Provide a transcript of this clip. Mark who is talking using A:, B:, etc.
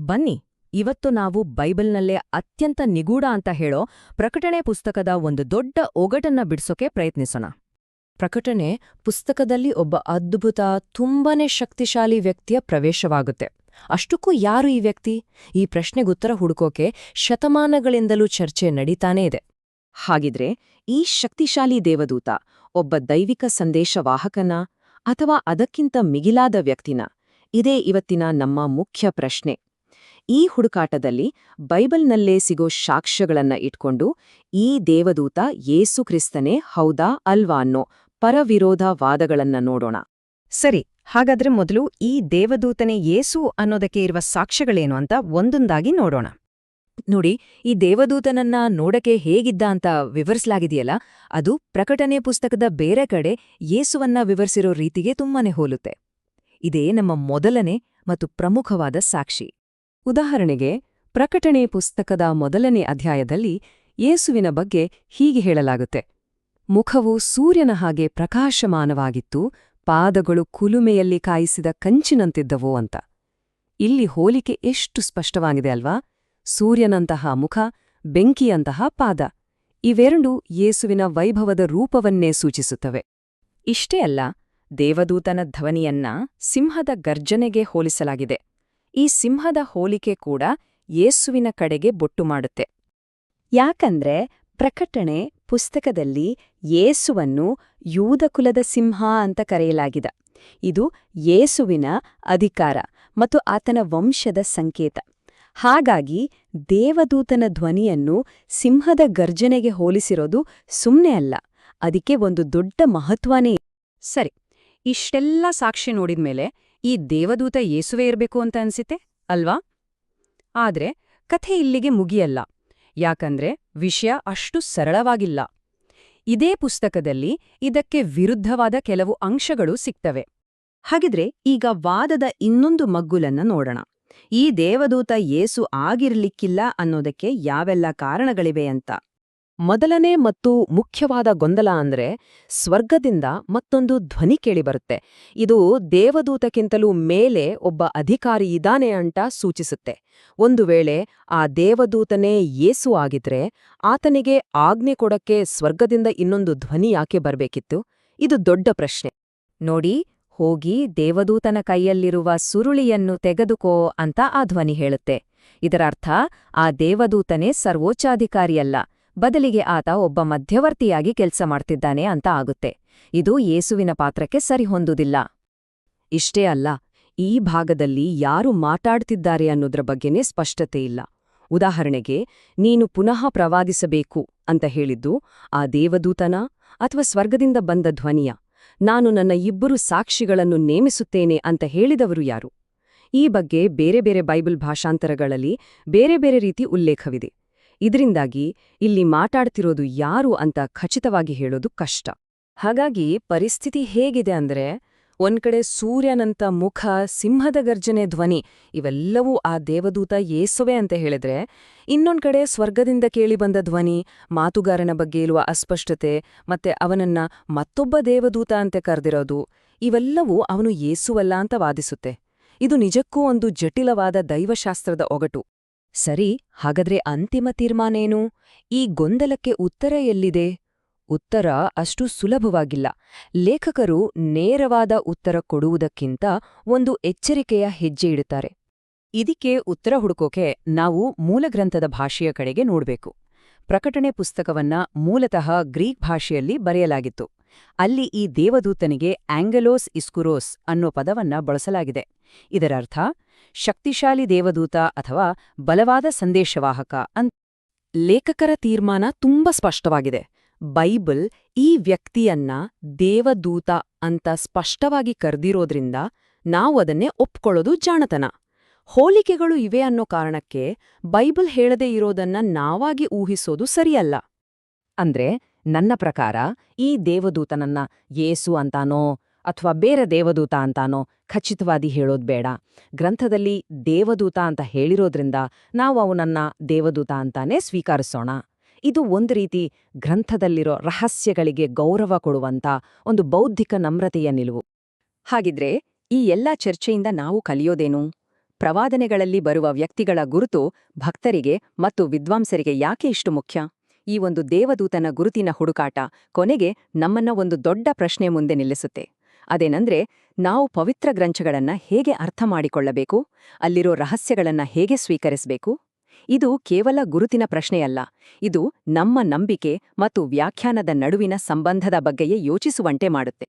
A: ಬನ್ನಿ ಇವತ್ತು ನಾವು ಬೈಬಲ್ನಲ್ಲೇ ಅತ್ಯಂತ ನಿಗೂಢ ಅಂತ ಹೇಳೋ ಪ್ರಕಟಣೆ ಪುಸ್ತಕದ ಒಂದು ದೊಡ್ಡ ಒಗಟನ್ನ ಬಿಡ್ಸೋಕೆ ಪ್ರಯತ್ನಿಸೋಣ. ಪ್ರಕಟಣೆ ಪುಸ್ತಕದಲ್ಲಿ ಒಬ್ಬ ಅದ್ಭುತ ತುಂಬಾನೇ ಶಕ್ತಿಶಾಲಿ ವ್ಯಕ್ತಿಯ ಪ್ರವೇಶವಾಗುತ್ತೆ. ಅಷ್ಟಕ್ಕೂ ಯಾರು ಈ ವ್ಯಕ್ತಿ? ಈ ಪ್ರಶ್ನೆಗುತ್ತರ ಹುಡುಕೋಕೆ ಶತಮಾನಗಳಿಂದಲೂ ಚರ್ಚೆ ನಡೀತಾನೇ ಇದೆ. ಹಾಗಿದ್ರೆ ಈ ಶಕ್ತಿಶಾಲಿ ದೇವದೂತ ಒಬ್ಬ ದೈವಿಕ ಸಂದೇಶವಾಹಕನ ಅಥವಾ ಅದಕ್ಕಿಂತ ಮಿಗಿಲಾದ ವ್ಯಕ್ತಿನ? ಇದೇ ಇವತ್ತಿನ ನಮ್ಮ ಮುಖ್ಯ ಪ್ರಶ್ನೆ. ಈ ಹುಡುಕಾಟದಲ್ಲಿ ಬೈಬಲ್ನಲ್ಲೇ ಸಿಗೋ ಸಾಕ್ಷ್ಯಗಳನ್ನ ಇಟ್ಕೊಂಡು ಈ ದೇವದೂತ ಯೇಸು ಕ್ರಿಸ್ತನೇ ಹೌದಾ ಅಲ್ವಾ ಅನ್ನೋ ಪರವಿರೋಧ ವಾದಗಳನ್ನ ನೋಡೋಣ.
B: ಸರಿ, ಹಾಗಾದ್ರೆ ಮೊದಲು ಈ ದೇವದೂತನೇ ಯೇಸು ಅನ್ನೋದಕ್ಕೆ ಇರುವ ಸಾಕ್ಷ್ಯಗಳೇನು ಅಂತ ಒಂದೊಂದಾಗಿ ನೋಡೋಣ.
A: ನೋಡಿ, ಈ ದೇವದೂತನನ್ನ ನೋಡಕೆ ಹೇಗಿದ್ದ ಅಂತ ವಿವರಿಸಲಾಗಿದೆಯಲ್ಲ, ಅದು ಪ್ರಕಟಣೆ ಪುಸ್ತಕದ ಬೇರೆ ಕಡೆ ಯೇಸುವನ್ನ ವಿವರಿಸಿರೋ ರೀತಿಗೆ ತುಂಬಾನೇ ಹೋಲುತ್ತೆ. ಇದೇ ನಮ್ಮ ಮೊದಲನೇ ಮತ್ತು ಪ್ರಮುಖವಾದ ಸಾಕ್ಷಿ. ಉದಾಹರಣೆಗೆ, ಪ್ರಕಟಣೆ ಪುಸ್ತಕದ ಮೊದಲನೇ ಅಧ್ಯಾಯದಲ್ಲಿ ಯೇಸುವಿನ ಬಗ್ಗೆ ಹೀಗೆ ಹೇಳಲಾಗುತ್ತೆ: ಮುಖವು ಸೂರ್ಯನ ಹಾಗೆ ಪ್ರಕಾಶಮಾನವಾಗಿತ್ತು, ಪಾದಗಳು ಕುಲುಮೆಯಲ್ಲಿ ಕಾಯಿಸಿದ ಕಂಚಿನಂತಿದ್ದವು ಅಂತ. ಇಲ್ಲಿ ಹೋಲಿಕೆ ಎಷ್ಟು ಸ್ಪಷ್ಟವಾಗಿದೆ ಅಲ್ವಾ? ಸೂರ್ಯನಂತಹ ಮುಖ, ಬೆಂಕಿಯಂತಹ ಪಾದ, ಇವೆರಡೂ ಯೇಸುವಿನ ವೈಭವದ ರೂಪವನ್ನೇ ಸೂಚಿಸುತ್ತವೆ. ಇಷ್ಟೇ ಅಲ್ಲ, ದೇವದೂತನ ಧ್ವನಿಯನ್ನ ಸಿಂಹದ ಗರ್ಜನೆಗೆ ಹೋಲಿಸಲಾಗಿದೆ. ಈ ಸಿಂಹದ ಹೋಲಿಕೆ ಕೂಡ ಯೇಸುವಿನ ಕಡೆಗೆ ಬೊಟ್ಟು ಮಾಡುತ್ತೆ.
B: ಯಾಕಂದ್ರೆ ಪ್ರಕಟಣೆ ಪುಸ್ತಕದಲ್ಲಿ ಯೇಸುವನ್ನು ಯೂದಕುಲದ ಸಿಂಹ ಅಂತ ಕರೆಯಲಾಗಿದೆ. ಇದು ಯೇಸುವಿನ ಅಧಿಕಾರ ಮತ್ತು ಆತನ ವಂಶದ ಸಂಕೇತ. ಹಾಗಾಗಿ ದೇವದೂತನ ಧ್ವನಿಯನ್ನು ಸಿಂಹದ ಗರ್ಜನೆಗೆ ಹೋಲಿಸಿರೋದು ಸುಮ್ಮನೆ ಅಲ್ಲ, ಅದಕ್ಕೆ ಒಂದು ದೊಡ್ಡ ಮಹತ್ವನೇ.
A: ಸರಿ, ಇಷ್ಟೆಲ್ಲ ಸಾಕ್ಷಿ ನೋಡಿದ್ಮೇಲೆ ಈ ದೇವದೂತ ಯೇಸುವೇ ಇರಬೇಕು ಅಂತ ಅನ್ಸಿತೆ ಅಲ್ವಾ? ಆದ್ರೆ ಕಥೆ ಇಲ್ಲಿಗೆ ಮುಗಿಯಲ್ಲ. ಯಾಕಂದ್ರೆ ವಿಷಯ ಅಷ್ಟು ಸರಳವಾಗಿಲ್ಲ. ಇದೇ ಪುಸ್ತಕದಲ್ಲಿ ಇದಕ್ಕೆ ವಿರುದ್ಧವಾದ ಕೆಲವು ಅಂಶಗಳು ಸಿಗ್ತವೆ.
B: ಹಾಗಿದ್ರೆ ಈಗ ವಾದದ ಇನ್ನೊಂದು ಮಗ್ಗುಲನ್ನ ನೋಡೋಣ. ಈ ದೇವದೂತ ಯೇಸು ಆಗಿರ್ಲಿಕ್ಕಿಲ್ಲ ಅನ್ನೋದಕ್ಕೆ ಯಾವೆಲ್ಲ ಕಾರಣಗಳಿವೆ ಅಂತ.
A: ಮೊದಲನೇ ಮತ್ತು ಮುಖ್ಯವಾದ ಗೊಂದಲ ಅಂದ್ರೆ, ಸ್ವರ್ಗದಿಂದ ಮತ್ತೊಂದು ಧ್ವನಿ ಕೇಳಿಬರುತ್ತೆ. ಇದು ದೇವದೂತಕ್ಕಿಂತಲೂ ಮೇಲೆ ಒಬ್ಬ ಅಧಿಕಾರಿ ಇದ್ದಾನೆ ಅಂತ ಸೂಚಿಸುತ್ತೆ. ಒಂದು ವೇಳೆ ಆ ದೇವದೂತನೇ ಯೇಸು ಆಗಿದ್ರೆ ಆತನಿಗೆ ಆಜ್ಞೆ ಕೊಡಕ್ಕೆ ಸ್ವರ್ಗದಿಂದ ಇನ್ನೊಂದು ಧ್ವನಿ ಯಾಕೆ ಬರ್ಬೇಕಿತ್ತು? ಇದು ದೊಡ್ಡ ಪ್ರಶ್ನೆ. ನೋಡಿ, ಹೋಗಿ ದೇವದೂತನ ಕೈಯಲ್ಲಿರುವ ಸುರುಳಿಯನ್ನು ತೆಗೆದುಕೋ ಅಂತ ಆ ಧ್ವನಿ ಹೇಳುತ್ತೆ. ಇದರರ್ಥ ಆ ದೇವದೂತನೇ ಸರ್ವೋಚ್ಚಾಧಿಕಾರಿಯಲ್ಲ, ಬದಲಿಗೆ ಆತ ಒಬ್ಬ ಮಧ್ಯವರ್ತಿಯಾಗಿ ಕೆಲಸ ಮಾಡ್ತಿದ್ದಾನೆ ಅಂತ ಆಗುತ್ತೆ. ಇದು ಯೇಸುವಿನ ಪಾತ್ರಕ್ಕೆ ಸರಿಹೊಂದುದಿಲ್ಲ. ಇಷ್ಟೇ ಅಲ್ಲ, ಈ ಭಾಗದಲ್ಲಿ ಯಾರು ಮಾತಾಡ್ತಿದ್ದಾರೆ ಅನ್ನೋದ್ರ ಬಗ್ಗೆನೇ ಸ್ಪಷ್ಟತೆ ಇಲ್ಲ. ಉದಾಹರಣೆಗೆ, ನೀನು ಪುನಃ ಪ್ರವಾದಿಸಬೇಕು ಅಂತ ಹೇಳಿದ್ದು ಆ ದೇವದೂತನ ಅಥವಾ ಸ್ವರ್ಗದಿಂದ ಬಂದ ಧ್ವನಿಯ? ನಾನು ನನ್ನ 2 ಸಾಕ್ಷಿಗಳನ್ನು ನೇಮಿಸುತ್ತೇನೆ ಅಂತ ಹೇಳಿದವರು ಯಾರು? ಈ ಬಗ್ಗೆ ಬೇರೆ ಬೇರೆ ಬೈಬಲ್ ಭಾಷಾಂತರಗಳಲ್ಲಿ ಬೇರೆ ಬೇರೆ ರೀತಿ ಉಲ್ಲೇಖವಿದೆ. ಇದರಿಂದಾಗಿ ಇಲ್ಲಿ ಮಾತಾಡ್ತಿರೋದು ಯಾರು ಅಂತ ಖಚಿತವಾಗಿ ಹೇಳೋದು ಕಷ್ಟ. ಹಾಗಾಗಿ ಪರಿಸ್ಥಿತಿ ಹೇಗಿದೆ ಅಂದ್ರೆ, ಒಂದ್ಕಡೆ ಸೂರ್ಯನಂತ ಮುಖ, ಸಿಂಹದ ಗರ್ಜನೆ ಧ್ವನಿ, ಇವೆಲ್ಲವೂ ಆ ದೇವದೂತ ಯೇಸುವೆ ಅಂತ ಹೇಳಿದ್ರೆ, ಇನ್ನೊಂದ್ಕಡೆ ಸ್ವರ್ಗದಿಂದ ಕೇಳಿಬಂದ ಧ್ವನಿ, ಮಾತುಗಾರನ ಬಗ್ಗೆ ಇರುವ ಅಸ್ಪಷ್ಟತೆ, ಮತ್ತೆ ಅವನನ್ನ ಮತ್ತೊಬ್ಬ ದೇವದೂತ ಅಂತ ಕರೆದಿರೋದು, ಇವೆಲ್ಲವೂ ಅವನು ಯೇಸುವಲ್ಲ ಅಂತ ವಾದಿಸುತ್ತೆ. ಇದು ನಿಜಕ್ಕೂ ಒಂದು ಜಟಿಲವಾದ ದೈವಶಾಸ್ತ್ರದ ಒಗಟು. ಸರಿ, ಹಾಗಾದ್ರೆ ಅಂತಿಮ ತೀರ್ಮಾನೇನು? ಈ ಗೊಂದಲಕ್ಕೆ ಉತ್ತರ ಎಲ್ಲಿದೆ? ಉತ್ತರ ಅಷ್ಟು ಸುಲಭವಾಗಿಲ್ಲ. ಲೇಖಕರು ನೇರವಾದ ಉತ್ತರ ಕೊಡುವುದಕ್ಕಿಂತ ಒಂದು ಎಚ್ಚರಿಕೆಯ ಹೆಜ್ಜೆ ಇಡುತ್ತಾರೆ. ಇದಕ್ಕೆ ಉತ್ತರ ಹುಡುಕೋಕೆ ನಾವು ಮೂಲಗ್ರಂಥದ ಭಾಷೆಯ ಕಡೆಗೆ ನೋಡ್ಬೇಕು. ಪ್ರಕಟಣೆ ಪುಸ್ತಕವನ್ನ ಮೂಲತಃ ಗ್ರೀಕ್ ಭಾಷೆಯಲ್ಲಿ ಬರೆಯಲಾಗಿತ್ತು. ಅಲ್ಲಿ ಈ ದೇವದೂತನಿಗೆ ಆಂಗೆಲೋಸ್ ಇಸ್ಕುರೋಸ್ ಅನ್ನೋ ಪದವನ್ನ ಬಳಸಲಾಗಿದೆ. ಇದರರ್ಥ ಶಕ್ತಿಶಾಲಿ ದೇವದೂತ ಅಥವಾ ಬಲವಾದ ಸಂದೇಶವಾಹಕ ಅಂತ. ಲೇಖಕರ ತೀರ್ಮಾನ ತುಂಬಾ ಸ್ಪಷ್ಟವಾಗಿದೆ. ಬೈಬಲ್ ಈ ವ್ಯಕ್ತಿಯನ್ನ ದೇವದೂತ ಅಂತ ಸ್ಪಷ್ಟವಾಗಿ ಕರೆದಿರೋದ್ರಿಂದ ನಾವು ಅದನ್ನೇ ಒಪ್ಕೊಳ್ಳೋದು ಜಾಣತನ. ಹೋಲಿಕೆಗಳು ಇವೆ ಅನ್ನೋ ಕಾರಣಕ್ಕೆ ಬೈಬಲ್ ಹೇಳದೇ ಇರೋದನ್ನ ನಾವಾಗಿ ಊಹಿಸೋದು ಸರಿಯಲ್ಲ. ಅಂದ್ರೆ ನನ್ನ ಪ್ರಕಾರ ಈ ದೇವದೂತನನ್ನ ಯೇಸು ಅಂತಾನೋ ಅಥವಾ ಬೇರೆ ದೇವದೂತ ಅಂತಾನೋ ಖಚಿತವಾದಿ ಹೇಳೋದ್ ಬೇಡ. ಗ್ರಂಥದಲ್ಲಿ ದೇವದೂತ ಅಂತ ಹೇಳಿರೋದ್ರಿಂದ ನಾವು ಅವನನ್ನ ದೇವದೂತ ಅಂತಾನೇ ಸ್ವೀಕರಿಸೋಣ. ಇದು ಒಂದು ರೀತಿ ಗ್ರಂಥದಲ್ಲಿರೋ ರಹಸ್ಯಗಳಿಗೆ ಗೌರವ ಕೊಡುವಂತ ಒಂದು ಬೌದ್ಧಿಕ ನಮ್ರತೆಯ ನಿಲುವು. ಹಾಗಿದ್ರೆ ಈ ಎಲ್ಲ ಚರ್ಚೆಯಿಂದ ನಾವು ಕಲಿಯೋದೇನು?
B: ಪ್ರವಾದನೆಗಳಲ್ಲಿ ಬರುವ ವ್ಯಕ್ತಿಗಳ ಗುರುತು ಭಕ್ತರಿಗೆ ಮತ್ತು ವಿದ್ವಾಂಸರಿಗೆ ಯಾಕೆ ಇಷ್ಟು ಮುಖ್ಯ? ಈ ಒಂದು ದೇವದೂತನ ಗುರುತಿನ ಹುಡುಕಾಟ ಕೊನೆಗೆ ನಮ್ಮನ್ನ ಒಂದು ದೊಡ್ಡ ಪ್ರಶ್ನೆ ಮುಂದೆ ನಿಲ್ಲಿಸುತ್ತೆ. ಅದೇನಂದ್ರೆ, ನಾವು ಪವಿತ್ರ ಗ್ರಂಥಗಳನ್ನ ಹೇಗೆ ಅರ್ಥ ಮಾಡಿಕೊಳ್ಳಬೇಕು? ಅಲ್ಲಿರೋ ರಹಸ್ಯಗಳನ್ನ ಹೇಗೆ ಸ್ವೀಕರಿಸಬೇಕು? ಇದು ಕೇವಲ ಗುರುತಿನ ಪ್ರಶ್ನೆಯಲ್ಲ, ಇದು ನಮ್ಮ ನಂಬಿಕೆ ಮತ್ತು ವ್ಯಾಖ್ಯಾನದ ನಡುವಿನ ಸಂಬಂಧದ ಬಗ್ಗೆಯೇ ಯೋಚಿಸುವಂತೆ ಮಾಡುತ್ತೆ.